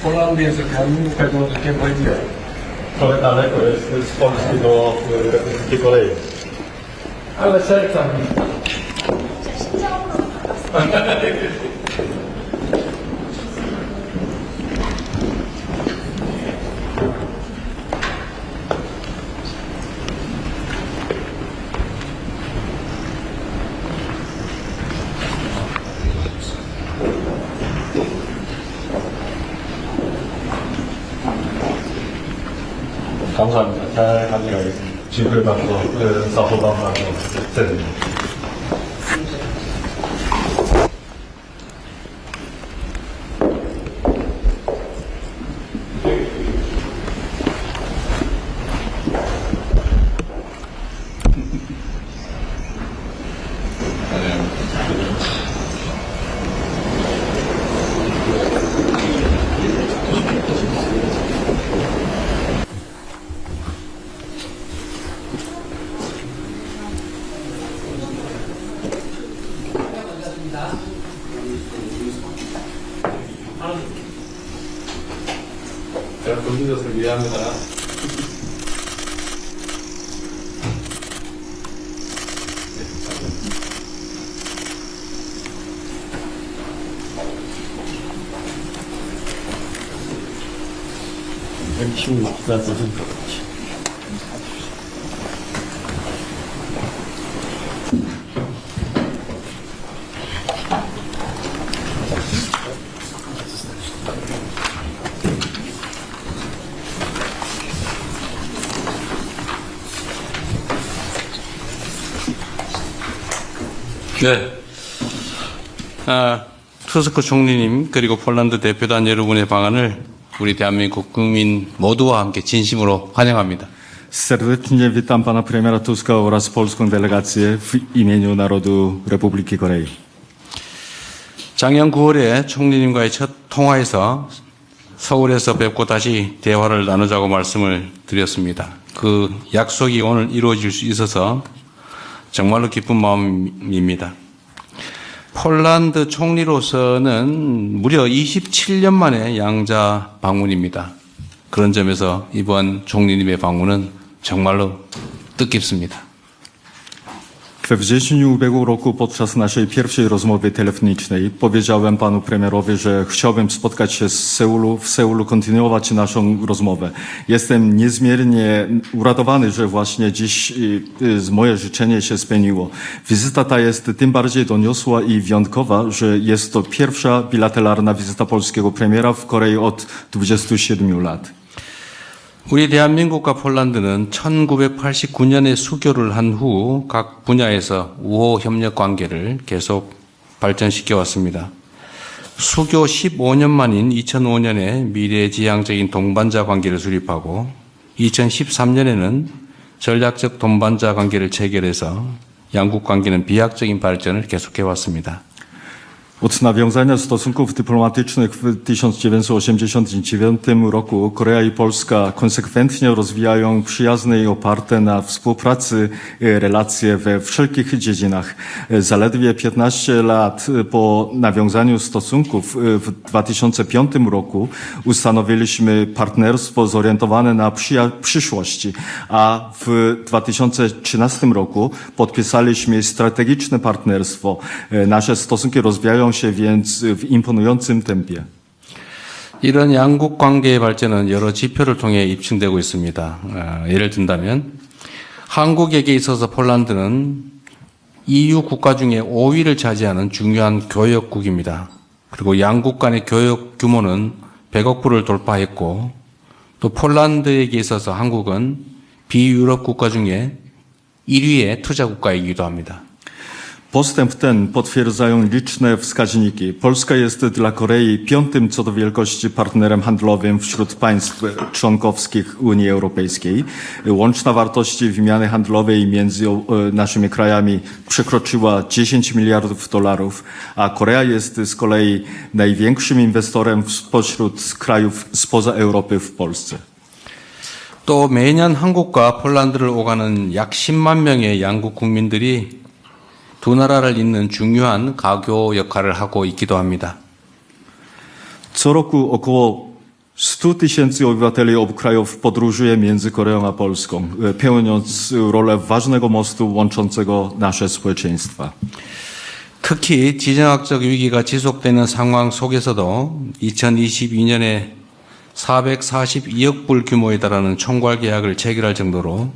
Holandiese Terminbuchhaltung takie wojny. Trochę daleko jest z Polski do Republiki Korei. Ale serca mi. 감사합니다. 잘 가져가겠습니다. 지구에 가서 사호방하고 드립니다. 제가 돌리셔서 미안합니다. 네. 투스크 총리님 그리고 폴란드 대표단 여러분의 방안을 우리 대한민국 국민 모두와 함께 진심으로 환영합니다. Serdecznie witam pana premiera Tuska oraz polską delegację w imieniu narodu Republiki Korei. 작년 9월에 총리님과의 첫 통화에서 서울에서 뵙고 다시 대화를 나누자고 말씀을 드렸습니다. 그 약속이 오늘 이루어질 수 있어서 정말로 기쁜 마음입니다. 폴란드 총리로서는 무려 27년 만에 양자 방문입니다. 그런 점에서 이번 총리님의 방문은 정말로 뜻깊습니다. We wrześniu ubiegłego roku podczas naszej pierwszej rozmowy telefonicznej powiedziałem panu premierowi, że chciałbym spotkać się w Seulu, kontynuować naszą rozmowę. Jestem niezmiernie uradowany, że właśnie dziś moje życzenie się spełniło. Wizyta ta jest tym bardziej doniosła i wyjątkowa, że jest to pierwsza bilateralna wizyta polskiego premiera w Korei od 27 lat. 우리 대한민국과 폴란드는 1989년에 수교를 한 후 각 분야에서 우호 협력 관계를 계속 발전시켜 왔습니다. 수교 15년 만인 2005년에 미래지향적인 동반자 관계를 수립하고 2013년에는 전략적 동반자 관계를 체결해서 양국 관계는 비약적인 발전을 계속해 왔습니다. Od nawiązania stosunków dyplomatycznych w 1989 roku Korea i Polska konsekwentnie rozwijają przyjazne i oparte na współpracy relacje we wszelkich dziedzinach. Zaledwie 15 lat po nawiązaniu stosunków w 2005 roku ustanowiliśmy partnerstwo zorientowane na przyszłość, a w 2013 roku podpisaliśmy strategiczne partnerstwo. Nasze stosunki rozwijają się więc w imponującym tempie. 이런 양국 관계의 발전은 여러 지표를 통해 입증되고 있습니다. 예를 든다면 한국에게 있어서 폴란드는 EU 국가 중에 5위를 차지하는 중요한 교역국입니다. 그리고 양국 간의 교역 규모는 100억 불을 돌파했고 또 폴란드에게 있어서 한국은 비유럽 국가 중에 1위의 투자 국가이기도 합니다. Postęp ten potwierdzają liczne wskaźniki. Polska jest dla Korei piątym co do wielkości partnerem handlowym wśród państw członkowskich Unii Europejskiej. Łączna wartość wymiany handlowej między naszymi krajami przekroczyła 10 miliardów dolarów, a Korea jest z kolei największym inwestorem spośród krajów spoza Europy w Polsce. 또 매년 한국과 폴란드를 오가는 약 10만 명의 양국 국민들이 두 나라를 잇는 중요한 가교 역할을 하고 있기도 합니다. Co roku około 100 tysięcy obywateli obu krajów podróżuje między Koreą a Polską, pełniąc rolę ważnego mostu łączącego nasze społeczeństwa. 특히 지정학적 위기가 지속되는 상황 속에서도 2022년에 442억 불 규모에 달하는 총괄 계약을 체결할 정도로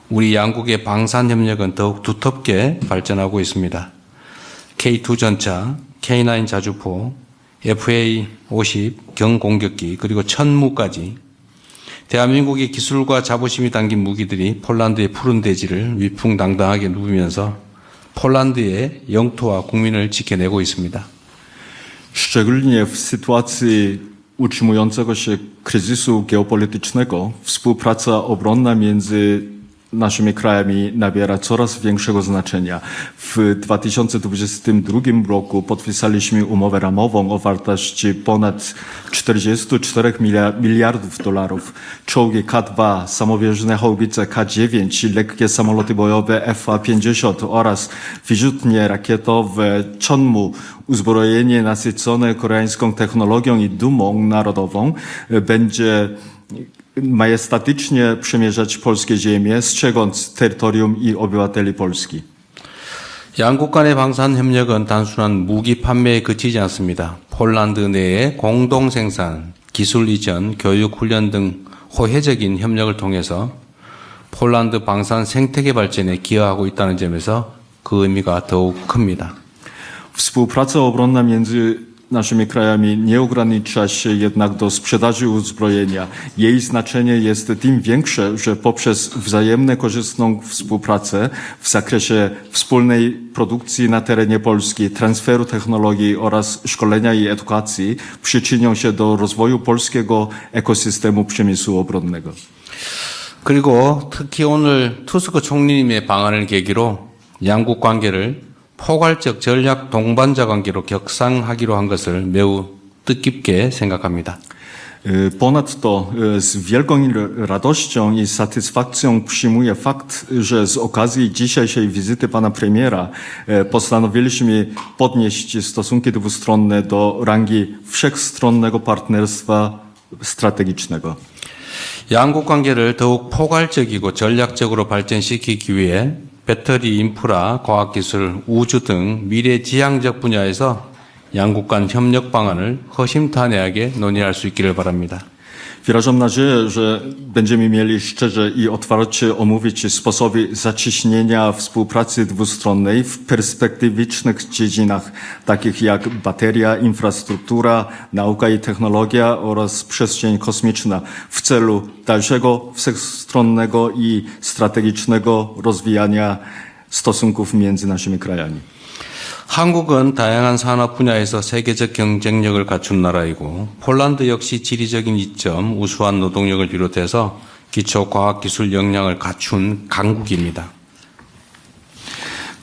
우리 양국의 방산 협력은 더욱 두텁게 발전하고 있습니다. K2 전차, K9 자주포, FA-50 경공격기 그리고 천무까지 대한민국의 기술과 자부심이 담긴 무기들이 폴란드의 푸른 대지를 위풍당당하게 누비면서 폴란드의 영토와 국민을 지켜내고 있습니다. Szczególnie w sytuacji utrzymującego się kryzysu geopolitycznego współpraca obronna między naszymi krajami nabiera coraz większego znaczenia. W 2022 roku podpisaliśmy umowę ramową o wartości ponad 44 miliardów dolarów. Czołgi K2, samowieżne haubice K9, lekkie samoloty bojowe FA-50 oraz wyrzutnie rakietowe Chonmu, uzbrojenie nasycone koreańską technologią i dumą narodową będzie majestatycznie przemierzać polskie ziemie, strzegąc terytorium i obywateli Polski. 양국 간의 방산 협력은 단순한 무기 판매에 그치지 않습니다. 폴란드 내의 공동 생산, 기술 이전, 교육 훈련 등 호혜적인 협력을 통해서 폴란드 방산 생태계 발전에 기여하고 있다는 점에서 그 의미가 더욱 큽니다. Współpraca obronna między naszymi krajami nie ogranicza się jednak do sprzedaży uzbrojenia. Jej znaczenie jest tym większe, że poprzez wzajemnie korzystną współpracę w zakresie wspólnej produkcji na terenie Polski, transferu technologii oraz szkolenia i edukacji przyczynią się do rozwoju polskiego ekosystemu przemysłu obronnego. 그리고 특히 오늘 투스크 총리님의 방안을 계기로 양국 관계를 포괄적 전략 동반자 관계로 격상하기로 한 것을 매우 뜻깊게 생각합니다. Ponadto z wielką radością i satysfakcją przyjmuję fakt, że z okazji dzisiejszej wizyty pana premiera postanowiliśmy podnieść stosunki dwustronne do rangi wszechstronnego partnerstwa strategicznego. 양국 관계를 더욱 포괄적이고 전략적으로 발전시키기 위해 배터리 인프라, 과학기술, 우주 등 미래지향적 분야에서 양국 간 협력 방안을 허심탄회하게 논의할 수 있기를 바랍니다. Wyrażam nadzieję, że będziemy mieli szczerze i otwarcie omówić sposoby zacieśnienia współpracy dwustronnej w perspektywicznych dziedzinach, takich jak bateria, infrastruktura, nauka i technologia oraz przestrzeń kosmiczna w celu dalszego wszechstronnego i strategicznego rozwijania stosunków między naszymi krajami. 한국은 다양한 산업 분야에서 세계적 경쟁력을 갖춘 나라이고 폴란드 역시 지리적인 이점, 우수한 노동력을 비롯해서 기초 과학기술 역량을 갖춘 강국입니다.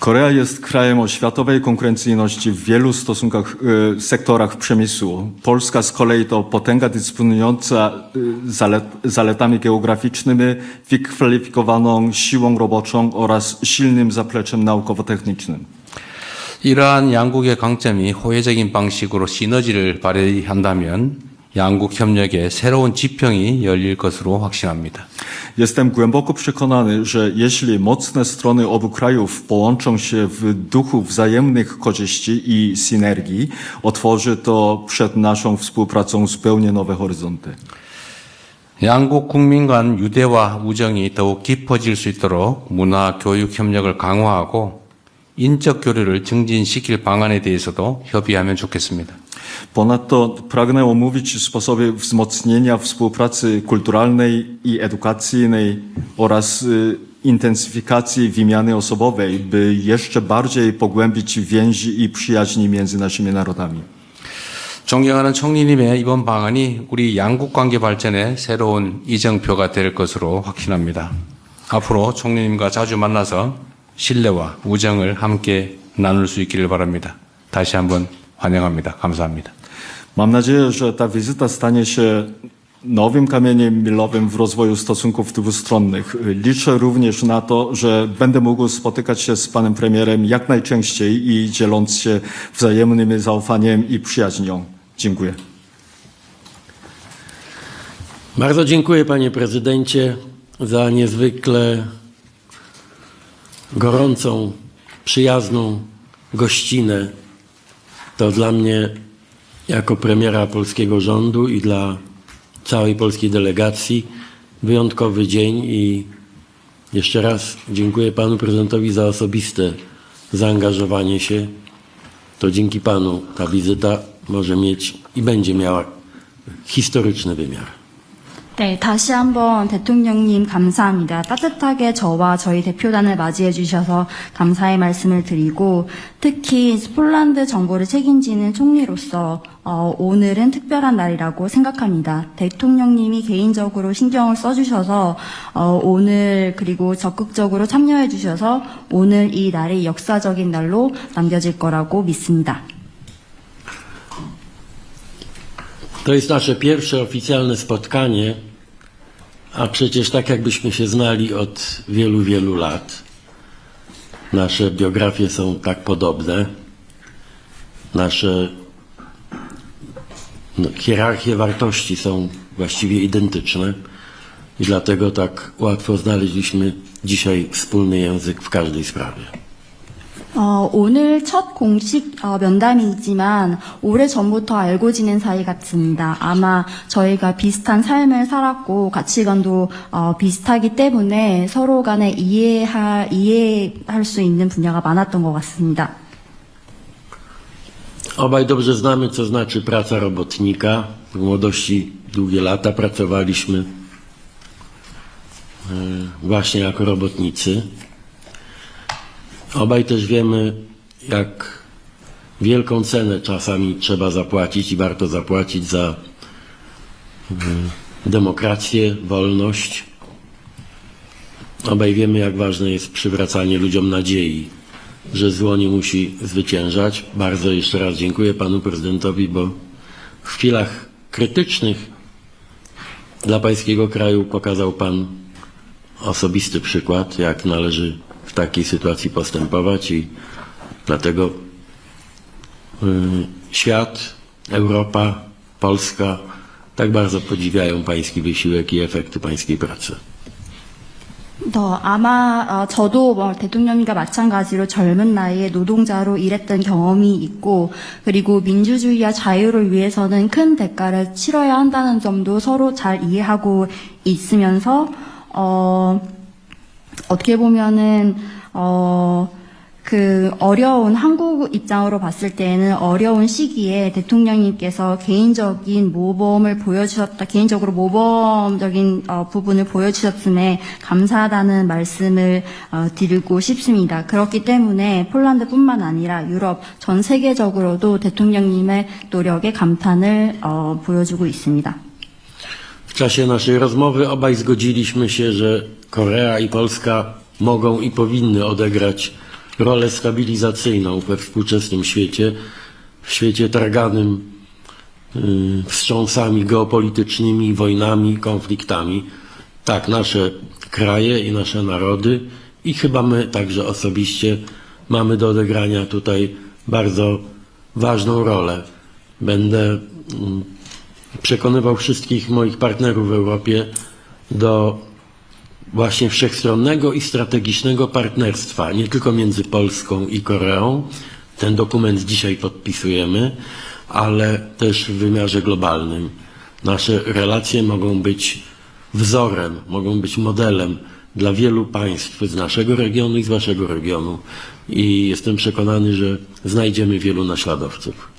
Korea jest krajem o światowej konkurencyjności w wielu sektorach przemysłu. Polska z kolei to potęga dysponująca zaletami geograficznymi, wykwalifikowaną siłą roboczą oraz silnym zapleczem naukowo-technicznym. 이러한 양국의 강점이 호혜적인 방식으로 시너지를 발휘한다면 양국 협력의 새로운 지평이 열릴 것으로 확신합니다. Jestem głęboko przekonany, że jeśli mocne strony obu krajów połączą się w duchu wzajemnych korzyści i synergii, otworzy to przed naszą współpracą zupełnie nowe horyzonty. 양국 국민 간 유대와 우정이 더욱 깊어질 수 있도록 문화, 교육 협력을 강화하고 인적 교류를 증진시킬 방안에 대해서도 협의하면 좋겠습니다. Ponadto pragnę omówić sposoby wzmocnienia współpracy kulturalnej i edukacyjnej oraz intensyfikacji wymiany osobowej, by jeszcze bardziej pogłębić więzi i przyjaźni między naszymi narodami. 존경하는 총리님의 이번 방안이 우리 양국 관계 발전의 새로운 이정표가 될 것으로 확신합니다. 앞으로 총리님과 자주 만나서 신뢰와 우정을 함께 나눌 수 있기를 바랍니다. 다시 한번 환영합니다. 감사합니다. Mam nadzieję, że ta wizyta stanie się nowym kamieniem milowym w rozwoju stosunków dwustronnych. Liczę również na to, że będę mógł spotykać się z panem premierem jak najczęściej i dzieląc się wzajemnym zaufaniem i przyjaźnią. Dziękuję. Bardzo dziękuję, panie prezydencie, za niezwykle gorącą, przyjazną gościnę. To dla mnie, jako premiera polskiego rządu i dla całej polskiej delegacji, wyjątkowy dzień i jeszcze raz dziękuję panu prezydentowi za osobiste zaangażowanie się. To dzięki panu ta wizyta może mieć i będzie miała historyczny wymiar. 네, 다시 한번 대통령님 감사합니다. 따뜻하게 저와 저희 대표단을 맞이해 주셔서 감사의 말씀을 드리고 특히 폴란드 정보를 책임지는 총리로서 오늘은 특별한 날이라고 생각합니다. 대통령님이 개인적으로 신경을 써주셔서 오늘 그리고 적극적으로 참여해 주셔서 오늘 이 날이 역사적인 날로 남겨질 거라고 믿습니다. To jest nasze pierwsze oficjalne spotkanie, a przecież tak jakbyśmy się znali od wielu, wielu lat. Nasze biografie są tak podobne, nasze hierarchie wartości są właściwie identyczne i dlatego tak łatwo znaleźliśmy dzisiaj wspólny język w każdej sprawie. 오늘 첫 공식 면담이지만 오래전부터 알고 지낸 사이 같습니다. 아마 저희가 비슷한 삶을 살았고 가치관도 비슷하기 때문에 서로 간에 이해할 수 있는 분야가 많았던 것 같습니다. Obaj dobrze znamy, co znaczy praca robotnika. W młodości długie lata pracowaliśmy właśnie jako robotnicy. Obaj też wiemy, jak wielką cenę czasami trzeba zapłacić i warto zapłacić za demokrację, wolność. Obaj wiemy, jak ważne jest przywracanie ludziom nadziei, że zło nie musi zwyciężać. Bardzo jeszcze raz dziękuję panu prezydentowi, bo w chwilach krytycznych dla pańskiego kraju pokazał pan osobisty przykład, jak należy w takiej sytuacji postępować i dlatego świat, Europa, Polska tak bardzo podziwiają pański wysiłek i efekty pańskiej pracy. 아마 저도 대통령님과 마찬가지로 젊은 나이에 노동자로 일했던 경험이 있고 그리고 민주주의와 자유를 위해서는 큰 대가를 치러야 한다는 점도 서로 잘 이해하고 있으면서 어떻게 보면은 그 어려운 한국 입장으로 봤을 때는 어려운 시기에 대통령님께서 개인적인 모범을 보여주셨다, 개인적으로 모범적인 부분을 보여주셨음에 감사하다는 말씀을 드리고 싶습니다. 그렇기 때문에 폴란드뿐만 아니라 유럽 전 세계적으로도 대통령님의 노력에 감탄을 보여주고 있습니다. W czasie naszej rozmowy obaj zgodziliśmy się, że Korea i Polska mogą i powinny odegrać rolę stabilizacyjną we współczesnym świecie, w świecie targanym wstrząsami geopolitycznymi, wojnami, konfliktami. Tak, nasze kraje i nasze narody i chyba my także osobiście mamy do odegrania tutaj bardzo ważną rolę. Będę przekonywał wszystkich moich partnerów w Europie do właśnie wszechstronnego i strategicznego partnerstwa, nie tylko między Polską i Koreą, ten dokument dzisiaj podpisujemy, ale też w wymiarze globalnym. Nasze relacje mogą być wzorem, mogą być modelem dla wielu państw z naszego regionu i z waszego regionu i jestem przekonany, że znajdziemy wielu naśladowców.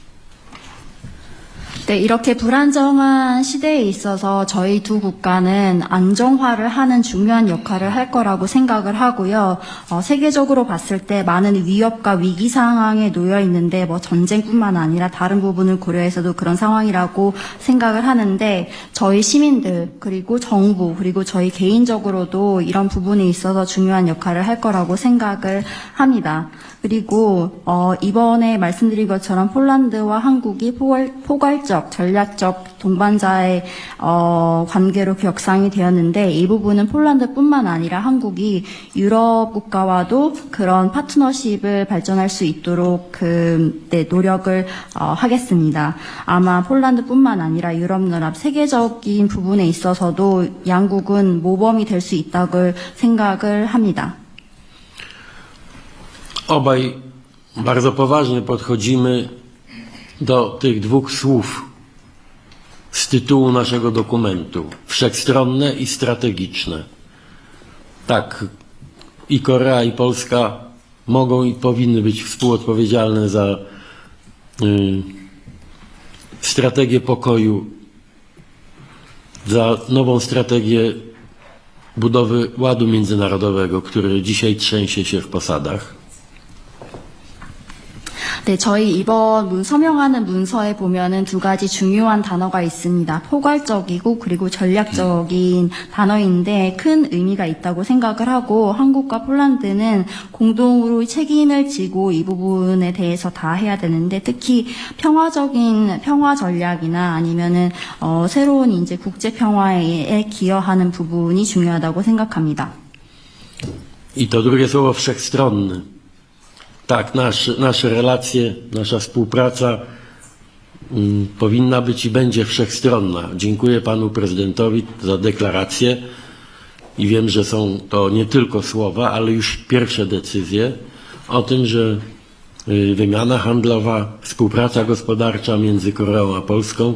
네, 이렇게 불안정한 시대에 있어서 저희 두 국가는 안정화를 하는 중요한 역할을 할 거라고 생각을 하고요. 세계적으로 봤을 때 많은 위협과 위기 상황에 놓여 있는데 전쟁뿐만 아니라 다른 부분을 고려해서도 그런 상황이라고 생각을 하는데 저희 시민들 그리고 정부 그리고 저희 개인적으로도 이런 부분에 있어서 중요한 역할을 할 거라고 생각을 합니다. 그리고 이번에 말씀드린 것처럼 폴란드와 한국이 포괄적 포괄적, 전략적 동반자의 관계로 격상이 되었는데 이 부분은 폴란드뿐만 아니라 한국이 유럽 국가와도 그런 파트너십을 발전할 수 있도록 노력을 하겠습니다. 아마 폴란드뿐만 아니라 유럽연합 세계적인 부분에 있어서도 양국은 모범이 될 수 있다고 생각을 합니다. Obaj bardzo poważnie podchodzimy do tych dwóch słów z tytułu naszego dokumentu. Wszechstronne i strategiczne. Tak, i Korea, i Polska mogą i powinny być współodpowiedzialne za strategię pokoju, za nową strategię budowy ładu międzynarodowego, który dzisiaj trzęsie się w posadach. 네, 저희 이번 서명하는 문서에 보면은 두 가지 중요한 단어가 있습니다. 포괄적이고 그리고 전략적인 단어인데 큰 의미가 있다고 생각을 하고 한국과 폴란드는 공동으로 책임을 지고 이 부분에 대해서 다 해야 되는데 특히 평화 전략이나 아니면은 새로운 이제 국제 평화에 기여하는 부분이 중요하다고 생각합니다. I to drugie słowo wszechstronny. Tak, nasze relacje, nasza współpraca powinna być i będzie wszechstronna. Dziękuję panu prezydentowi za deklarację i wiem, że są to nie tylko słowa, ale już pierwsze decyzje o tym, że wymiana handlowa, współpraca gospodarcza między Koreą a Polską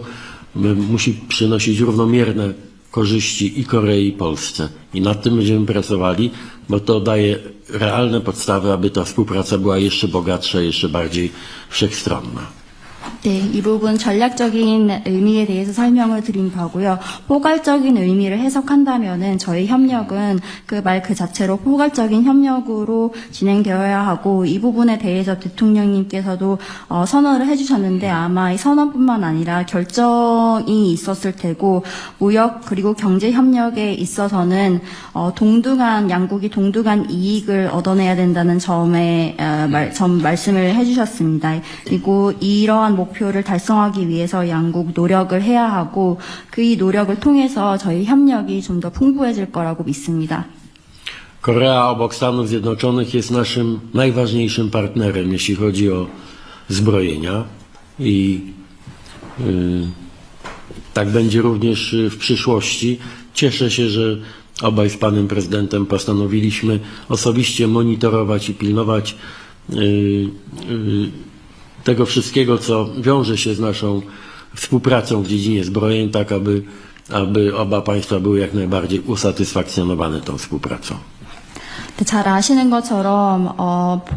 musi przynosić równomierne korzyści i Korei, i Polsce. I nad tym będziemy pracowali, bo to daje realne podstawy, aby ta współpraca była jeszcze bogatsza, jeszcze bardziej wszechstronna. 네, 이 부분 전략적인 의미에 대해서 설명을 드린 거고요. 포괄적인 의미를 해석한다면은 저희 협력은 그 말 그 자체로 포괄적인 협력으로 진행되어야 하고 이 부분에 대해서 대통령님께서도 선언을 해주셨는데 아마 이 선언뿐만 아니라 결정이 있었을 테고 무역 그리고 경제 협력에 있어서는 양국이 동등한 이익을 얻어내야 된다는 점에 말씀을 해주셨습니다. 그리고 이러한 목표를 달성하기 위해서 양국 노력을 해야 하고 그 노력을 통해서 저희 협력이 좀 더 풍부해질 거라고 믿습니다. Korea obok Stanów Zjednoczonych jest naszym najważniejszym partnerem, jeśli chodzi o zbrojenia i tak będzie również w przyszłości. Cieszę się, że obaj z panem prezydentem postanowiliśmy osobiście monitorować i pilnować tego wszystkiego, co wiąże się z naszą współpracą w dziedzinie zbrojeń, tak aby oba państwa były jak najbardziej usatysfakcjonowane tą współpracą. 잘 아시는 것처럼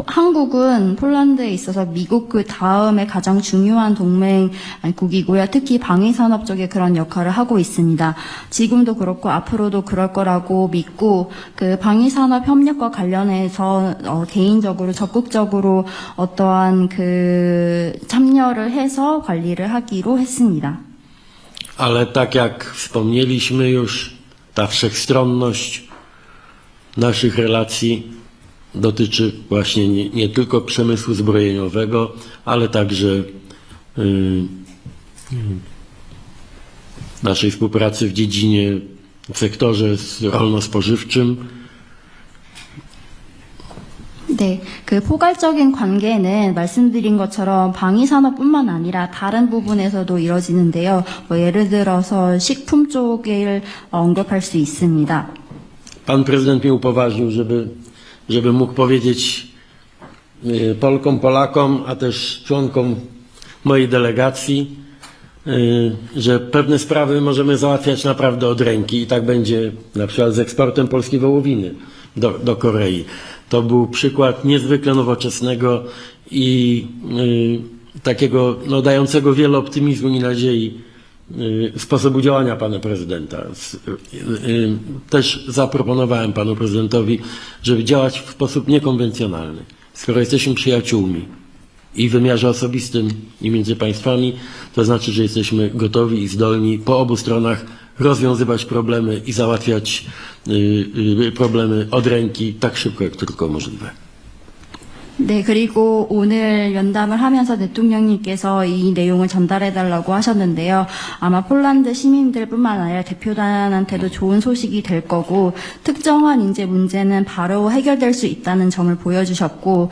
한국은 폴란드에 있어서 미국 그 다음에 가장 중요한 동맹국이고요. 특히 방위산업 쪽에 그런 역할을 하고 있습니다. 지금도 그렇고 앞으로도 그럴 거라고 믿고 그 방위산업 협력과 관련해서 개인적으로 적극적으로 어떠한 그 참여를 해서 관리를 하기로 했습니다. Ale tak jak wspomnieliśmy już, ta wszechstronność naszych relacji dotyczy właśnie nie tylko przemysłu zbrojeniowego, ale także naszej współpracy w dziedzinie, w sektorze rolno-spożywczym. 네, 그 포괄적인 관계는 말씀드린 것처럼 방위산업뿐만 아니라 다른 부분에서도 이루어지는데요. 예를 들어서 식품 쪽을 언급할 수 있습니다. Pan prezydent mnie upoważnił, żeby mógł powiedzieć Polkom, Polakom, a też członkom mojej delegacji, że pewne sprawy możemy załatwiać naprawdę od ręki i tak będzie na przykład z eksportem polskiej wołowiny do Korei. To był przykład niezwykle nowoczesnego i takiego dającego wiele optymizmu i nadziei sposobu działania pana prezydenta. Też zaproponowałem panu prezydentowi, żeby działać w sposób niekonwencjonalny. Skoro jesteśmy przyjaciółmi i w wymiarze osobistym i między państwami, to znaczy, że jesteśmy gotowi i zdolni po obu stronach rozwiązywać problemy i załatwiać problemy od ręki tak szybko, jak tylko możliwe. 네, 그리고 오늘 면담을 하면서 대통령님께서 이 내용을 전달해달라고 하셨는데요. 아마 폴란드 시민들뿐만 아니라 대표단한테도 좋은 소식이 될 거고, 특정한 인재 문제는 바로 해결될 수 있다는 점을 보여주셨고,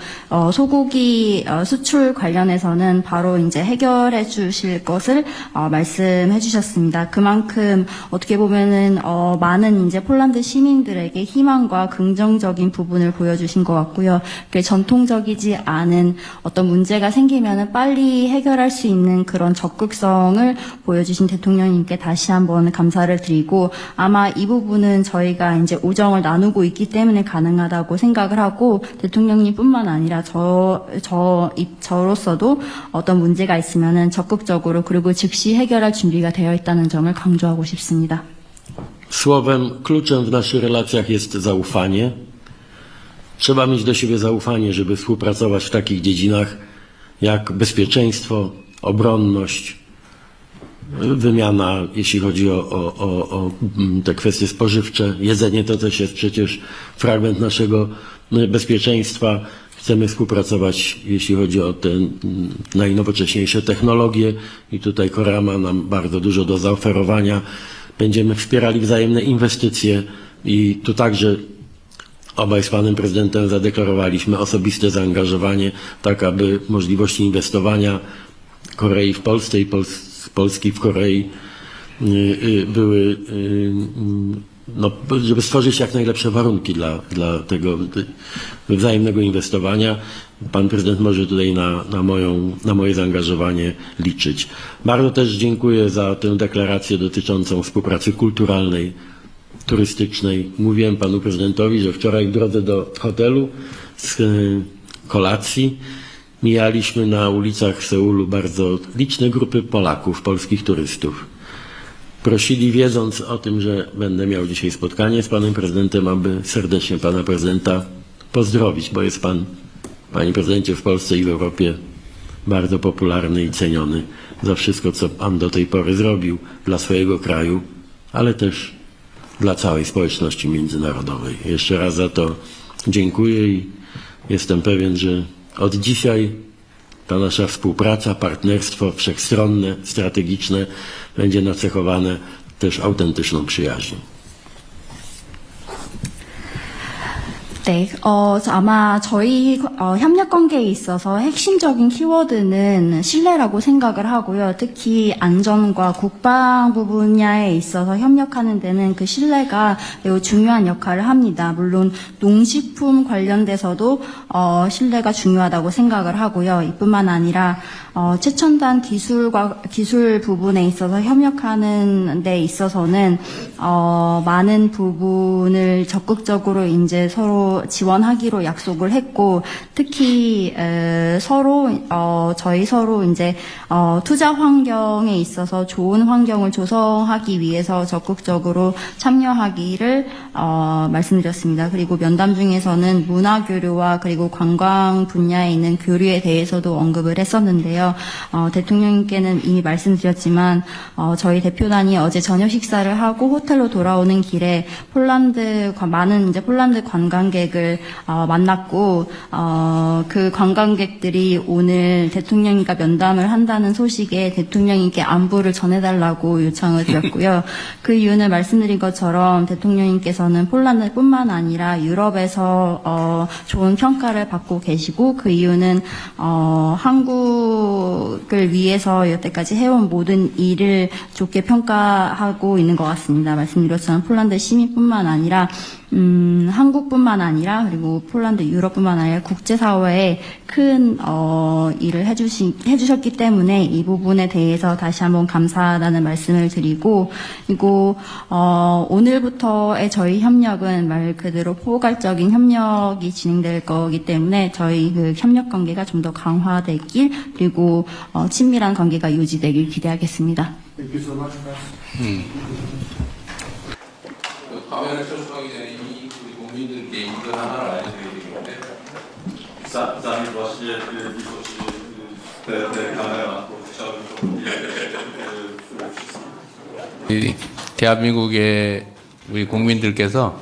소고기 수출 관련해서는 바로 이제 해결해 주실 것을 말씀해 주셨습니다. 그만큼 어떻게 보면은 많은 이제 폴란드 시민들에게 희망과 긍정적인 부분을 보여주신 것 같고요. 전통적이지 않은 어떤 문제가 생기면은 빨리 해결할 수 있는 그런 적극성을 보여주신 대통령님께 다시 한번 감사를 드리고, 아마 이 부분은 저희가 이제 오정을 나누고 있기 때문에 가능하다고 생각을 하고, 대통령님뿐만 아니라 저로서도 어떤 문제가 있으면은 적극적으로 그리고 즉시 해결할 준비가 되어 있다는 점을 강조하고 싶습니다. Słowem kluczem w naszych relacjach jest zaufanie. Trzeba mieć do siebie zaufanie, żeby współpracować w takich dziedzinach jak bezpieczeństwo, obronność, wymiana, jeśli chodzi o te kwestie spożywcze. Jedzenie to też jest przecież fragment naszego bezpieczeństwa. Chcemy współpracować, jeśli chodzi o te najnowocześniejsze technologie i tutaj Korea ma nam bardzo dużo do zaoferowania. Będziemy wspierali wzajemne inwestycje i tu także obaj z panem prezydentem zadeklarowaliśmy osobiste zaangażowanie, tak aby możliwości inwestowania Korei w Polsce i Polski w Korei były, no, żeby stworzyć jak najlepsze warunki dla tego wzajemnego inwestowania. Pan prezydent może tutaj na moje zaangażowanie liczyć. Bardzo też dziękuję za tę deklarację dotyczącą współpracy kulturalnej, turystycznej. Mówiłem panu prezydentowi, że wczoraj w drodze do hotelu z kolacji mijaliśmy na ulicach Seulu bardzo liczne grupy Polaków, polskich turystów. Prosili, wiedząc o tym, że będę miał dzisiaj spotkanie z panem prezydentem, aby serdecznie pana prezydenta pozdrowić, bo jest pan, panie prezydencie, w Polsce i w Europie bardzo popularny i ceniony za wszystko, co pan do tej pory zrobił dla swojego kraju, ale też dla całej społeczności międzynarodowej. Jeszcze raz za to dziękuję i jestem pewien, że od dzisiaj ta nasza współpraca, partnerstwo wszechstronne, strategiczne będzie nacechowane też autentyczną przyjaźnią. 네, 아마 저희 협력 관계에 있어서 핵심적인 키워드는 신뢰라고 생각을 하고요. 특히 안전과 국방부 분야에 있어서 협력하는 데는 그 신뢰가 매우 중요한 역할을 합니다. 물론 농식품 관련돼서도 신뢰가 중요하다고 생각을 하고요. 이뿐만 아니라 최첨단 기술 부분에 있어서 협력하는 데 있어서는 많은 부분을 적극적으로 이제 서로 지원하기로 약속을 했고, 특히 저희 서로 이제 투자 환경에 있어서 좋은 환경을 조성하기 위해서 적극적으로 참여하기를 말씀드렸습니다. 그리고 면담 중에서는 문화 교류와 그리고 관광 분야에 있는 교류에 대해서도 언급을 했었는데요. 대통령님께는 이미 말씀드렸지만 저희 대표단이 어제 저녁 식사를 하고 호텔로 돌아오는 길에 많은 이제 폴란드 관광객을 만났고, 그 관광객들이 오늘 대통령님과 면담을 한다는 소식에 대통령님께 안부를 전해달라고 요청을 드렸고요. 그 이유는 말씀드린 것처럼 대통령님께서는 폴란드뿐만 아니라 유럽에서 좋은 평가를 받고 계시고, 그 이유는 한국을 위해서 여태까지 해온 모든 일을 좋게 평가하고 있는 것 같습니다. 말씀드린 것처럼 폴란드 시민뿐만 아니라 한국뿐만 아니라 그리고 폴란드, 유럽뿐만 아니라 국제사회에 큰 일을 해주셨기 때문에 이 부분에 대해서 다시 한번 감사하다는 말씀을 드리고, 그리고 오늘부터의 저희 협력은 말 그대로 포괄적인 협력이 진행될 거기 때문에 저희 그 협력 관계가 좀 더 강화되길, 그리고 친밀한 관계가 유지되길 기대하겠습니다. 화면을 접속하기 전에 이미 우리 국민들께 이걸 하나를 알려드려야 되기 때문에 Zanim właśnie wyszło te kamera, chciałbym 대한민국의 우리 국민들께서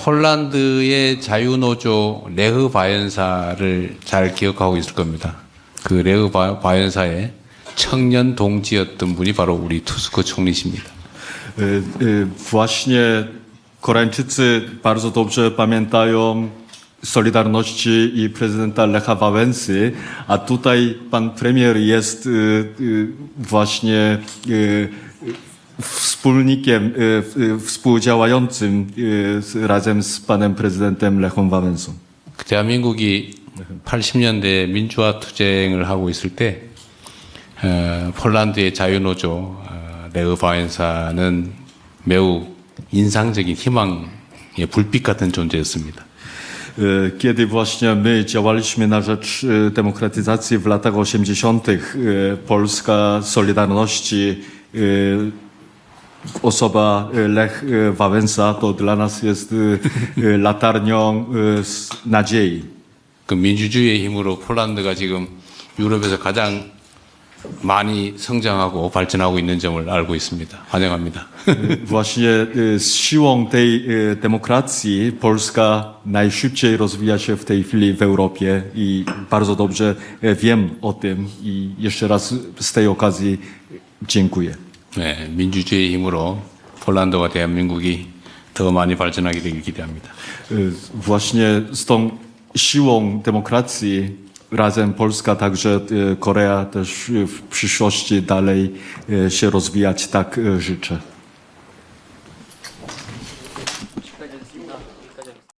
폴란드의 자유노조 레흐 바연사를 잘 기억하고 있을 겁니다. 그 레흐 바연사의 청년 동지였던 분이 바로 우리 투스크 총리십니다. Właśnie Koreańczycy bardzo dobrze pamiętają Solidarności i prezydenta Lecha Wałęsy, a tutaj pan premier jest właśnie wspólnikiem, współdziałającym razem z panem prezydentem Lechem Wałęsą. 대한민국이 80년대 민주화 투쟁을 하고 있을 때 폴란드의 자유노조 레흐 바연사는 매우 인상적인 희망의 불빛 같은 존재였습니다. Kiedy właśnie my działaliśmy na rzecz demokratyzacji w latach 80., Polska Solidarności, osoba Lech Wałęsa to dla nas jest latarnią nadziei. 그 민주주의의 힘으로 폴란드가 지금 유럽에서 가장 많이 성장하고 발전하고 있는 점을 알고 있습니다. 환영합니다. Właśnie z siłą tej demokracji Polska najszybciej rozwija się w tej chwili w Europie i bardzo dobrze wiem o tym i jeszcze raz z tej okazji dziękuję. 네, 민주주의의 힘으로 폴란드와 대한민국이 더 많이 발전하게 되길 기대합니다. Właśnie z tą siłą demokracji razem Polska, także Korea też w przyszłości dalej się rozwijać, tak życzę.